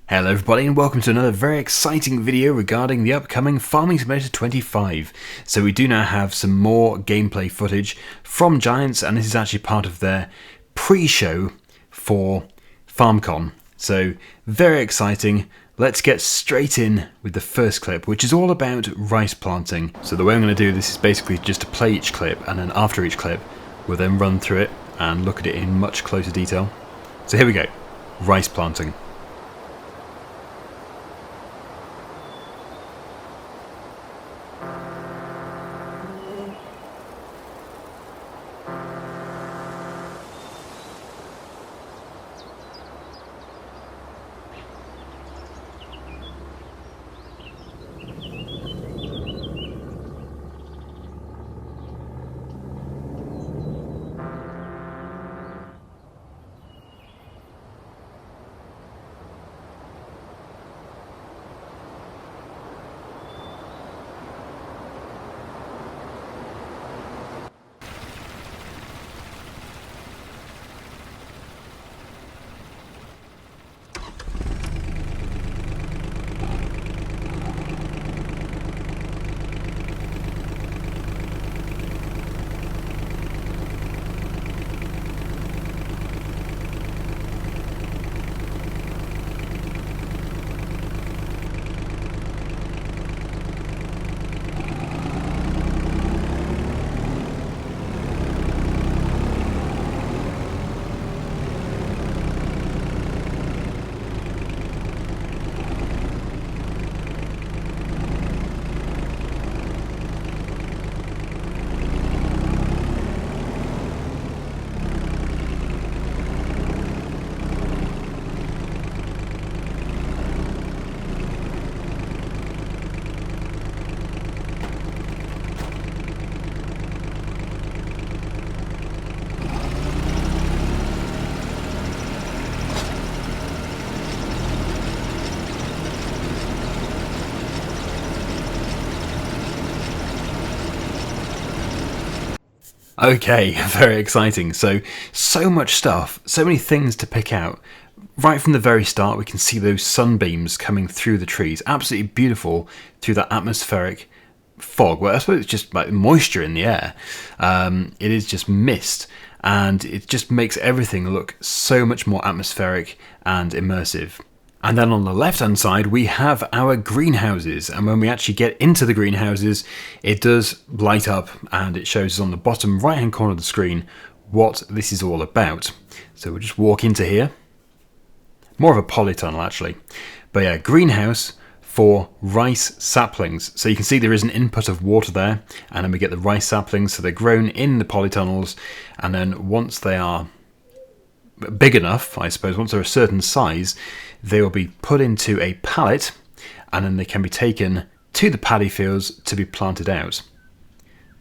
Hello everybody and welcome to another very exciting video regarding the upcoming Farming Simulator 25. So we do now have some more gameplay footage from Giants, and this is actually part of their pre-show for FarmCon. So very exciting. Let's get straight in with the first clip, which is all about rice planting. So the way I'm going to do this is basically just to play each clip, and then after each clip we'll then run through it and look at it in much closer detail. So here we go. Rice planting. Okay, very exciting. So much stuff, so many things to pick out. Right from the very start, we can see those sunbeams coming through the trees. Absolutely beautiful through that atmospheric fog. Well, I suppose it's just like moisture in the air. It is just mist, and it just makes everything look so much more atmospheric and immersive. And then on the left-hand side, we have our greenhouses. And when we actually get into the greenhouses, it does light up and it shows us on the bottom right-hand corner of the screen what this is all about. So we'll just walk into here. More of a polytunnel, actually. But yeah, greenhouse for rice saplings. So you can see there is an input of water there. And then we get the rice saplings. So they're grown in the polytunnels. And then once they are big enough, I suppose, once they're a certain size, they will be put into a pallet, and then they can be taken to the paddy fields to be planted out.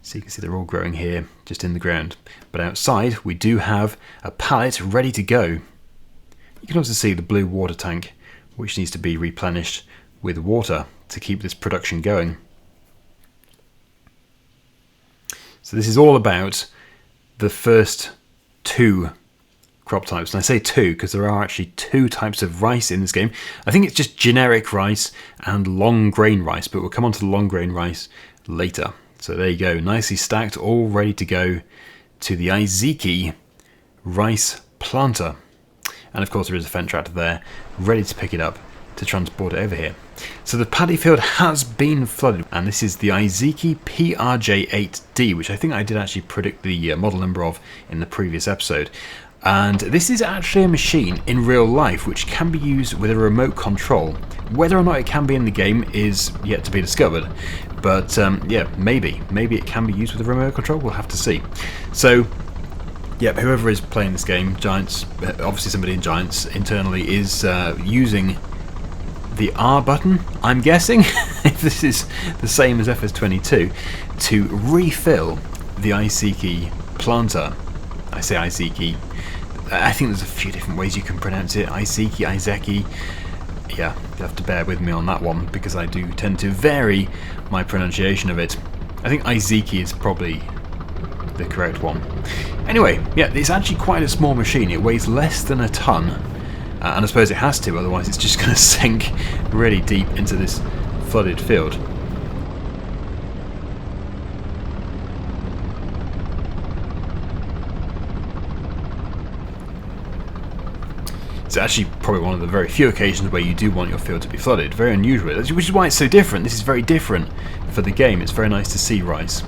So you can see they're all growing here, just in the ground. But outside, we do have a pallet ready to go. You can also see the blue water tank, which needs to be replenished with water to keep this production going. So this is all about the first two crop types, and I say two because there are actually two types of rice in this game. I think it's just generic rice and long grain rice, but we'll come on to the long grain rice later. So there you go, nicely stacked, all ready to go to the Izeki rice planter. And of course there is a Fendt tractor there, ready to pick it up to transport it over here. So the paddy field has been flooded, and this is the Izeki PRJ8D, which I think I did actually predict the model number of in the previous episode. And this is actually a machine in real life which can be used with a remote control. Whether or not it can be in the game is yet to be discovered. But yeah, maybe it can be used with a remote control. We'll have to see. So yeah, whoever is playing this game, Giants, obviously somebody in Giants internally, is using the R button, I'm guessing, if this is the same as FS22, to refill the Izeki planter. I say Izeki. I think there's a few different ways you can pronounce it. Izeki. Yeah, you have to bear with me on that one because I do tend to vary my pronunciation of it. I think Izeki is probably the correct one. Anyway, yeah, it's actually quite a small machine. It weighs less than a ton, and I suppose it has to, otherwise it's just going to sink really deep into this flooded field. It's actually probably one of the very few occasions where you do want your field to be flooded. Very unusual, which is why it's so different. This is very different for the game. It's very nice to see rice.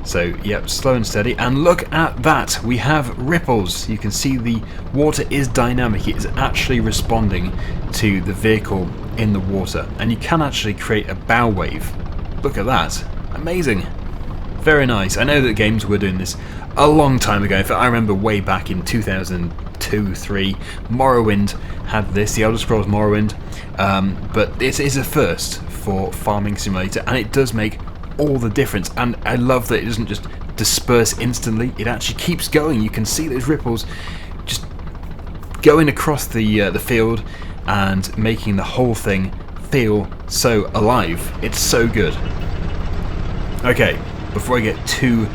So, yep, slow and steady. And look at that. We have ripples. You can see the water is dynamic. It is actually responding to the vehicle in the water. And you can actually create a bow wave. Look at that. Amazing. Very nice. I know that games were doing this a long time ago. In fact, I remember way back in 2002-3, Morrowind had this, the Elder Scrolls Morrowind, but it is a first for Farming Simulator, and it does make all the difference. And I love that it doesn't just disperse instantly, it actually keeps going. You can see those ripples just going across the field and making the whole thing feel so alive. It's so good. Okay, before I get too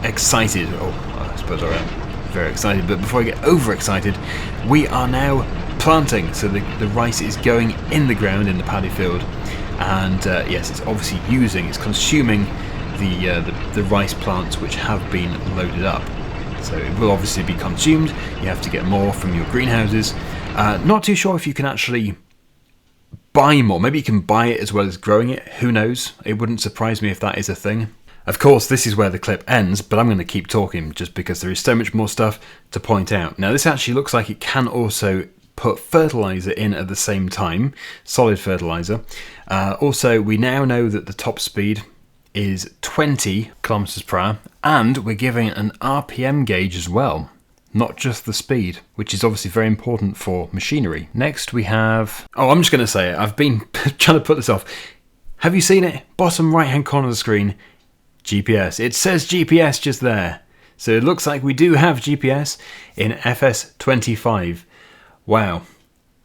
excited, I suppose I am very excited, but before I get overexcited, we are now planting. So the rice is going in the ground in the paddy field, and yes, it's obviously it's consuming the rice plants which have been loaded up. So it will obviously be consumed. You have to get more from your greenhouses. Not too sure if you can actually buy more. Maybe you can buy it as well as growing it. Who knows? It wouldn't surprise me if that is a thing. Of course, this is where the clip ends, but I'm going to keep talking just because there is so much more stuff to point out. Now, this actually looks like it can also put fertilizer in at the same time, solid fertilizer. Also, we now know that the top speed is 20 kilometers per hour, and we're giving an RPM gauge as well, not just the speed, which is obviously very important for machinery. Next, we have... I'm just going to say it. I've been trying to put this off. Have you seen it? Bottom right-hand corner of the screen. GPS. It says GPS just there. So it looks like we do have GPS in FS25. Wow.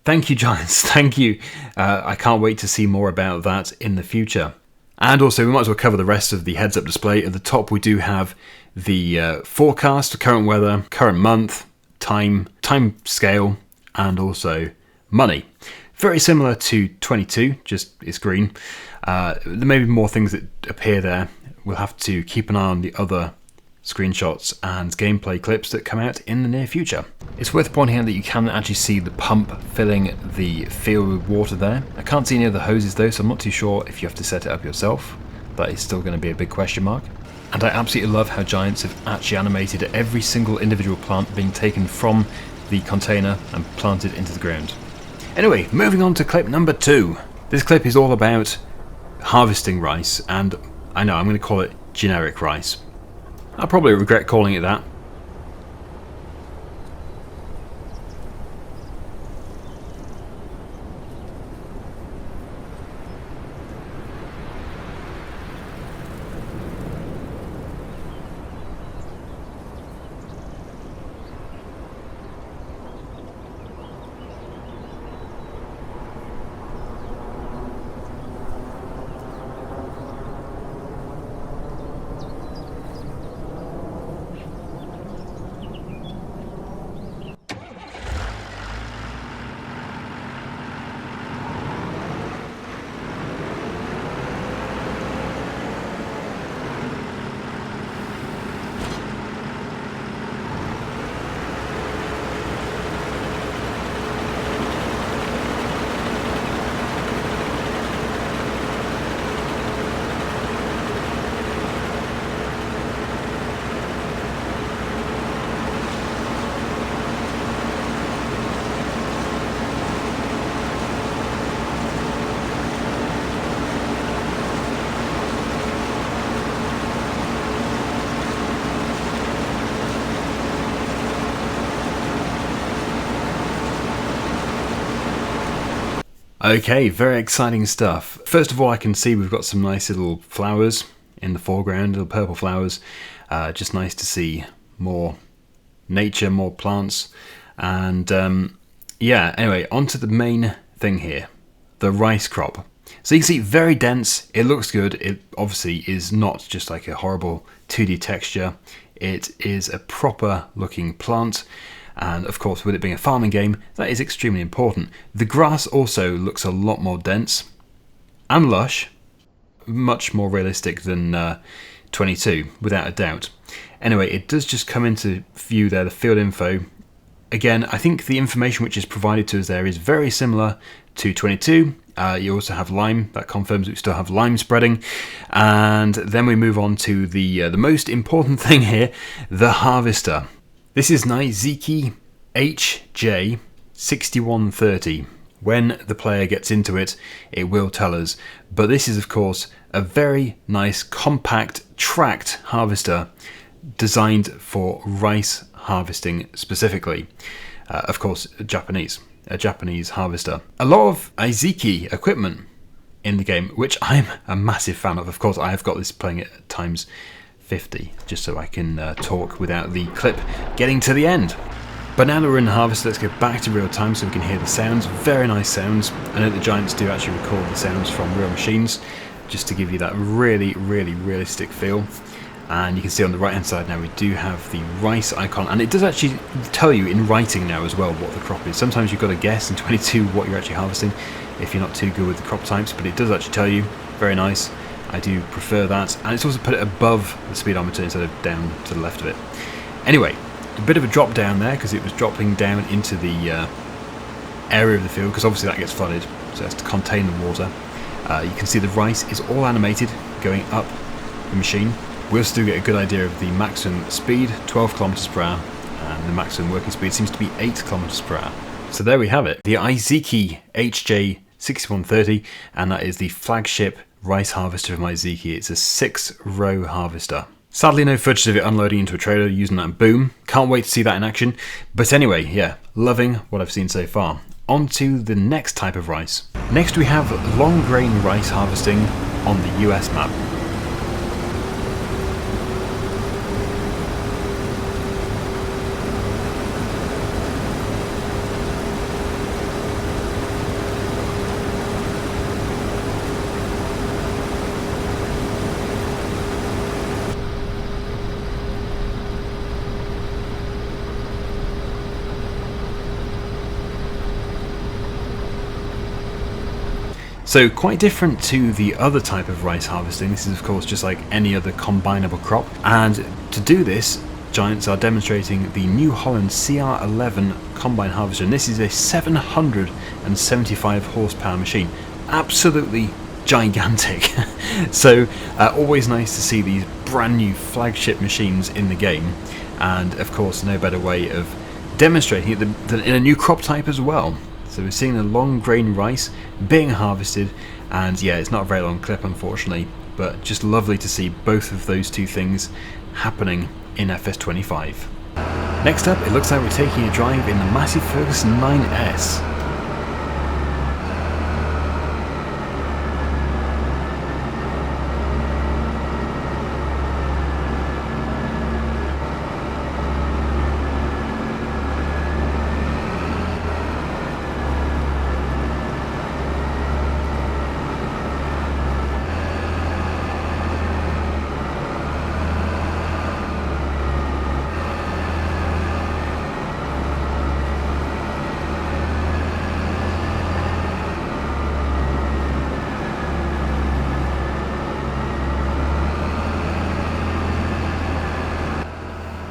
Thank you, Giants. Thank you. I can't wait to see more about that in the future. And also, we might as well cover the rest of the heads-up display. At the top, we do have the forecast, current weather, current month, time scale, and also money. Very similar to 22, just it's green. There may be more things that appear there. We'll have to keep an eye on the other screenshots and gameplay clips that come out in the near future. It's worth pointing out that you can actually see the pump filling the field with water there. I can't see any of the hoses though, so I'm not too sure if you have to set it up yourself. That is still going to be a big question mark. And I absolutely love how Giants have actually animated every single individual plant being taken from the container and planted into the ground. Anyway, moving on to clip number 2. This clip is all about harvesting rice, and I know I'm going to call it generic rice. I'll probably regret calling it that. Okay, very exciting stuff. First of all, I can see we've got some nice little flowers in the foreground, little purple flowers. Just nice to see more nature, more plants. And yeah, anyway, on to the main thing here, the rice crop. So you can see very dense, it looks good. It obviously is not just like a horrible 2D texture. It is a proper looking plant. And of course, with it being a farming game, that is extremely important. The grass also looks a lot more dense and lush, much more realistic than 22, without a doubt. Anyway, it does just come into view there, the field info. Again, I think the information which is provided to us there is very similar to 22. You also have lime, that confirms we still have lime spreading. And then we move on to the most important thing here, the harvester. This is Massey HJ6130. When the player gets into it, it will tell us. But this is, of course, a very nice, compact, tracked harvester designed for rice harvesting specifically. Of course, a Japanese harvester. A lot of Aiziki equipment in the game, which I'm a massive fan of. Of course, I have got this playing at times 50, just so I can talk without the clip getting to the end. But now that we're in the harvest, let's go back to real time so we can hear the sounds. Very nice sounds. I know the Giants do actually record the sounds from real machines, just to give you that really, really realistic feel. And you can see on the right hand side now we do have the rice icon, and it does actually tell you in writing now as well what the crop is. Sometimes you've got to guess in 22 what you're actually harvesting if you're not too good with the crop types, but it does actually tell you. Very nice. I do prefer that, and it's also put it above the speedometer instead of down to the left of it. Anyway, a bit of a drop down there because it was dropping down into the area of the field, because obviously that gets flooded, so that's to contain the water. You can see the rice is all animated going up the machine. We also do get a good idea of the maximum speed, 12 kilometers per hour, and the maximum working speed seems to be 8 kilometers per hour. So there we have it, the Aiziki HJ6130, and that is the flagship rice harvester of Aiziki. It's a 6-row harvester. Sadly, no footage of it unloading into a trailer using that boom. Can't wait to see that in action. But anyway, yeah, loving what I've seen so far. On to the next type of rice. Next we have long grain rice harvesting on the US map. So quite different to the other type of rice harvesting. This is of course just like any other combinable crop, and to do this, Giants are demonstrating the New Holland CR11 combine harvester, and this is a 775 horsepower machine. Absolutely gigantic. So always nice to see these brand new flagship machines in the game, and of course no better way of demonstrating it than in a new crop type as well. So we're seeing the long grain rice being harvested, and yeah, it's not a very long clip unfortunately, but just lovely to see both of those two things happening in FS25. Next up, it looks like we're taking a drive in the Massey Ferguson 9S.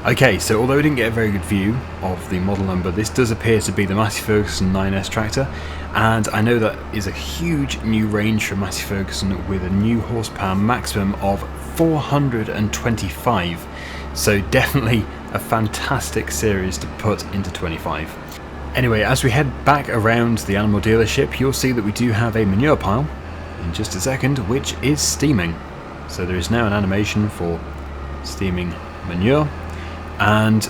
Okay, so although we didn't get a very good view of the model number, this does appear to be the Massey Ferguson 9S tractor, and I know that is a huge new range for Massey Ferguson with a new horsepower maximum of 425, so definitely a fantastic series to put into 25. Anyway, as we head back around the animal dealership, you'll see that we do have a manure pile in just a second, which is steaming. So there is now an animation for steaming manure. And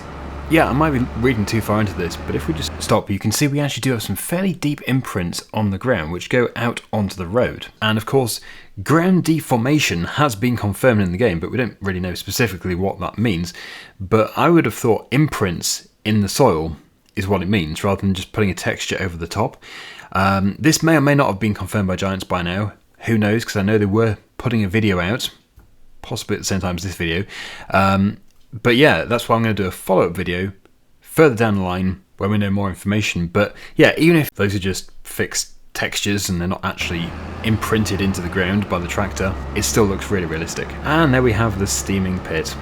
yeah, I might be reading too far into this, but if we just stop, you can see we actually do have some fairly deep imprints on the ground which go out onto the road. And of course, ground deformation has been confirmed in the game, but we don't really know specifically what that means. But I would have thought imprints in the soil is what it means, rather than just putting a texture over the top. This may or may not have been confirmed by Giants by now. Who knows, because I know they were putting a video out, possibly at the same time as this video. But yeah, that's why I'm going to do a follow-up video further down the line when we know more information. But yeah, even if those are just fixed textures and they're not actually imprinted into the ground by the tractor, it still looks really realistic. And there we have the steaming pit.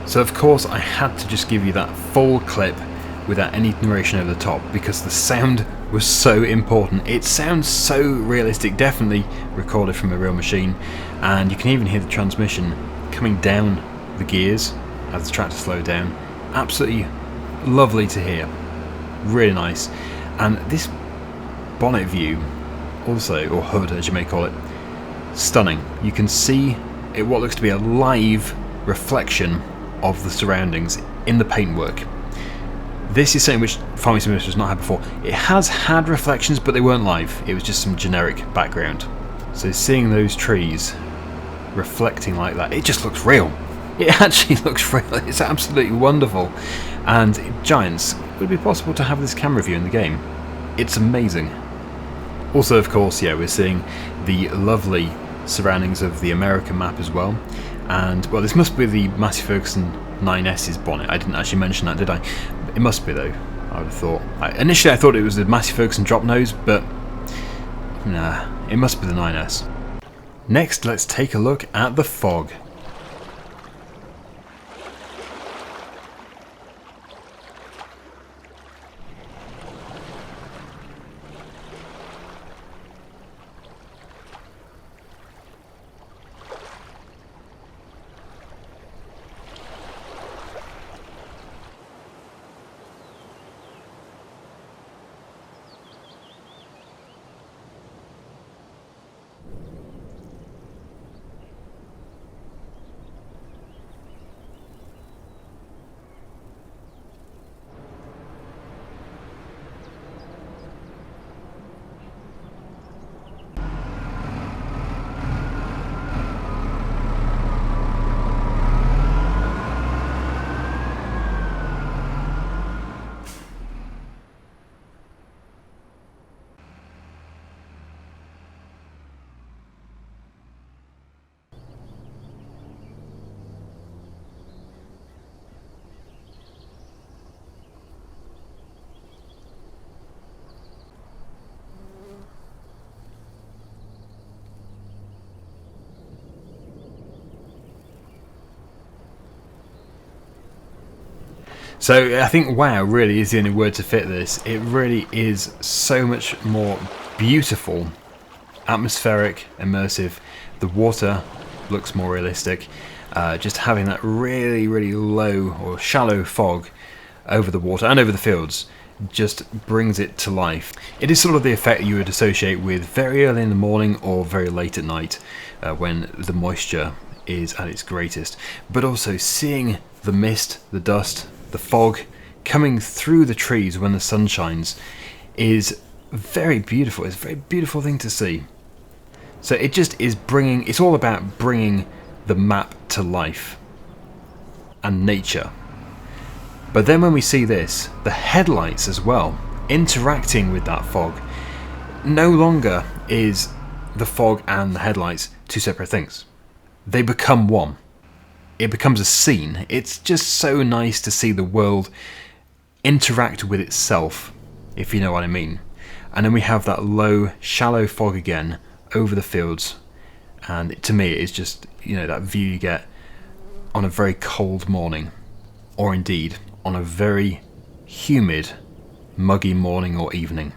So of course I had to just give you that full clip without any narration over the top, because the sound was so important. It sounds so realistic, definitely recorded from a real machine, and you can even hear the transmission coming down the gears as the tractor slowed down. Absolutely lovely to hear, really nice. And this bonnet view also, or hood as you may call it, stunning. You can see it, what looks to be a live reflection of the surroundings in the paintwork. This is something which Farming Simulator has not had before. It has had reflections, but they weren't live. It was just some generic background. So seeing those trees reflecting like that, it just looks real. It actually looks real. It's absolutely wonderful. And Giants, would it be possible to have this camera view in the game? It's amazing. Also, of course, yeah, we're seeing the lovely surroundings of the American map as well. And, well, this must be the Massey Ferguson 9S's bonnet. I didn't actually mention that, did I? It must be, though, I would have thought. Initially, I thought it was the Massey Ferguson drop nose, but nah, it must be the 9S. Next, let's take a look at the fog. So I think wow really is the only word to fit this. It really is so much more beautiful, atmospheric, immersive. The water looks more realistic. Just having that really, really low or shallow fog over the water and over the fields just brings it to life. It is sort of the effect you would associate with very early in the morning or very late at night when the moisture is at its greatest. But also seeing the mist, the dust, the fog coming through the trees when the sun shines is very beautiful. It's a very beautiful thing to see. So it just is bringing, it's all about bringing the map to life and nature. But then when we see this, the headlights as well, interacting with that fog, no longer is the fog and the headlights two separate things. They become one. It becomes a scene. It's just so nice to see the world interact with itself, if you know what I mean. And then we have that low, shallow fog again over the fields. And to me, it's just, you know, that view you get on a very cold morning, or indeed on a very humid, muggy morning or evening.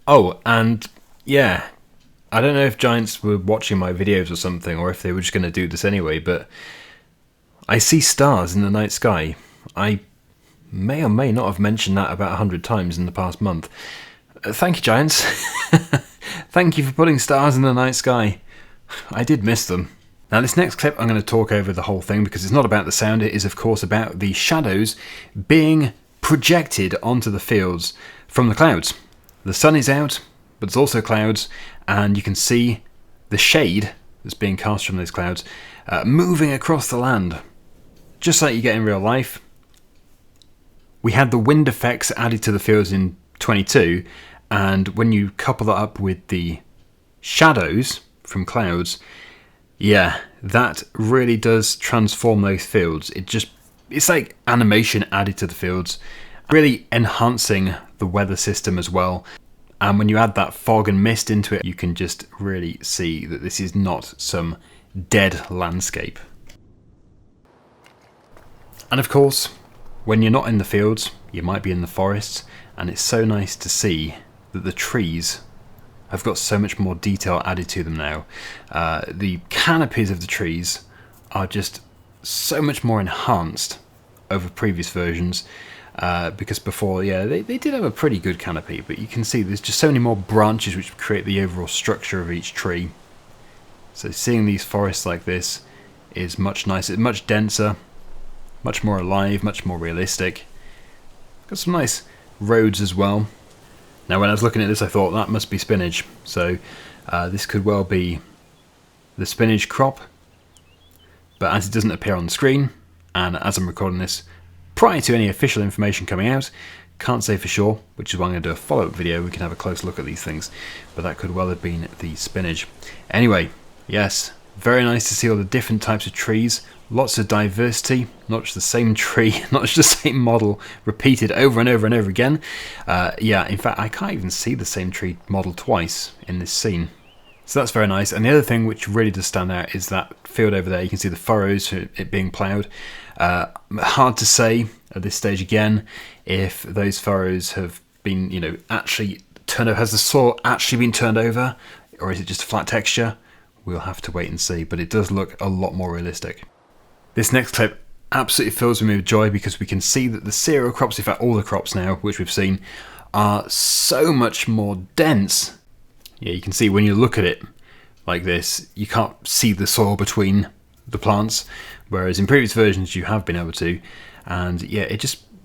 Oh, and yeah, I don't know if Giants were watching my videos or something, or if they were just going to do this anyway, but I see stars in the night sky. I may or may not have mentioned that about 100 times in the past month. Thank you, Giants. Thank you for putting stars in the night sky. I did miss them. Now this next clip I'm going to talk over the whole thing because it's not about the sound, it is of course about the shadows being projected onto the fields from the clouds. The sun is out, but there's also clouds, and you can see the shade that's being cast from those clouds moving across the land, just like you get in real life. We had the wind effects added to the fields in 22, and when you couple that up with the shadows from clouds, yeah, that really does transform those fields. It's like animation added to the fields, really enhancing the weather system as well. And when you add that fog and mist into it, you can just really see that this is not some dead landscape. And of course, when you're not in the fields, you might be in the forests, and it's so nice to see that the trees have got so much more detail added to them now. The canopies of the trees are just so much more enhanced over previous versions, because before, yeah, they did have a pretty good canopy, but you can see there's just so many more branches which create the overall structure of each tree. So seeing these forests like this is much nicer, much denser, much more alive, much more realistic. Got some nice roads as well. Now when I was looking at this I thought that must be spinach, so this could well be the spinach crop, but as it doesn't appear on the screen, and as I'm recording this prior to any official information coming out, can't say for sure, which is why I'm going to do a follow-up video. We can have a close look at these things, but that could well have been the spinach. Anyway, yes, very nice to see all the different types of trees, lots of diversity, not just the same tree, not just the same model repeated over and over and over again. Yeah, in fact I can't even see the same tree model twice in this scene. So that's very nice. And the other thing which really does stand out is that field over there. You can see the furrows, it being ploughed. Hard to say at this stage again if those furrows have been, actually turned over. Has the soil actually been turned over, or is it just a flat texture? We'll have to wait and see, but it does look a lot more realistic. This next clip absolutely fills me with joy because we can see that the cereal crops, in fact all the crops now, which we've seen, are so much more dense. Yeah, you can see when you look at it like this, you can't see the soil between the plants, whereas in previous versions you have been able to. And yeah,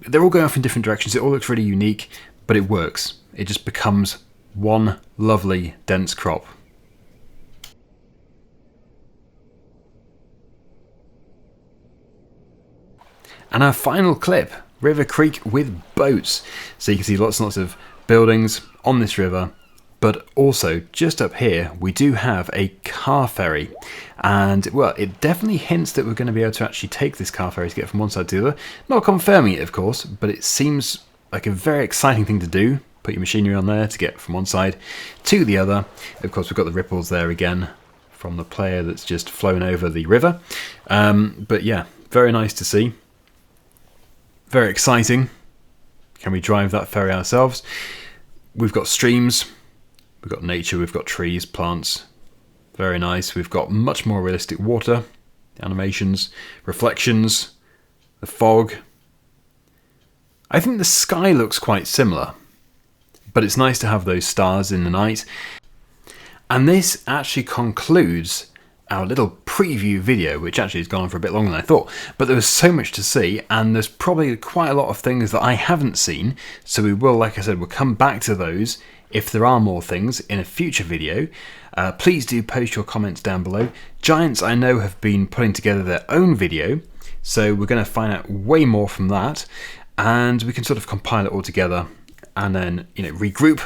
they're all going off in different directions. It all looks really unique, but it works. It just becomes one lovely dense crop. And our final clip, River Creek with boats. So you can see lots and lots of buildings on this river, but also just up here we do have a car ferry. And well, it definitely hints that we're going to be able to actually take this car ferry to get from one side to the other. Not confirming it, of course, but it seems like a very exciting thing to do. Put your machinery on there to get from one side to the other. Of course, we've got the ripples there again from the player that's just flown over the river. But yeah, very nice to see. Very exciting. Can we drive that ferry ourselves? We've got streams, we've got nature, we've got trees, plants. Very nice. We've got much more realistic water, animations, reflections, the fog. I think the sky looks quite similar, but it's nice to have those stars in the night. And this actually concludes our little preview video, which actually has gone on for a bit longer than I thought, but there was so much to see, and there's probably quite a lot of things that I haven't seen, so we will, like I said, we'll come back to those if there are more things in a future video. Please do post your comments down below. Giants, I know, have been putting together their own video, so we're going to find out way more from that, and we can sort of compile it all together and then, regroup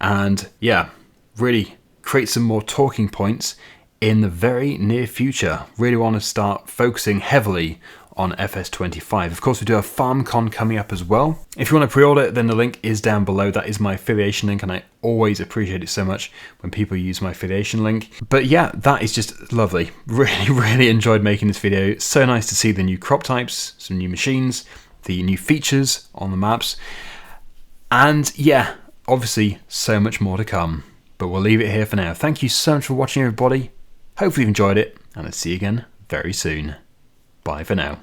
and, yeah, really create some more talking points in the very near future. Really want to start focusing heavily on FS25. Of course, we do have FarmCon coming up as well. If you want to pre-order, then the link is down below. That is my affiliation link, and I always appreciate it so much when people use my affiliation link. But yeah, that is just lovely. Really enjoyed making this video. So nice to see the new crop types, some new machines, the new features on the maps. And yeah, obviously so much more to come. But we'll leave it here for now. Thank you so much for watching, everybody. Hopefully you've enjoyed it, and I'll see you again very soon. Bye for now.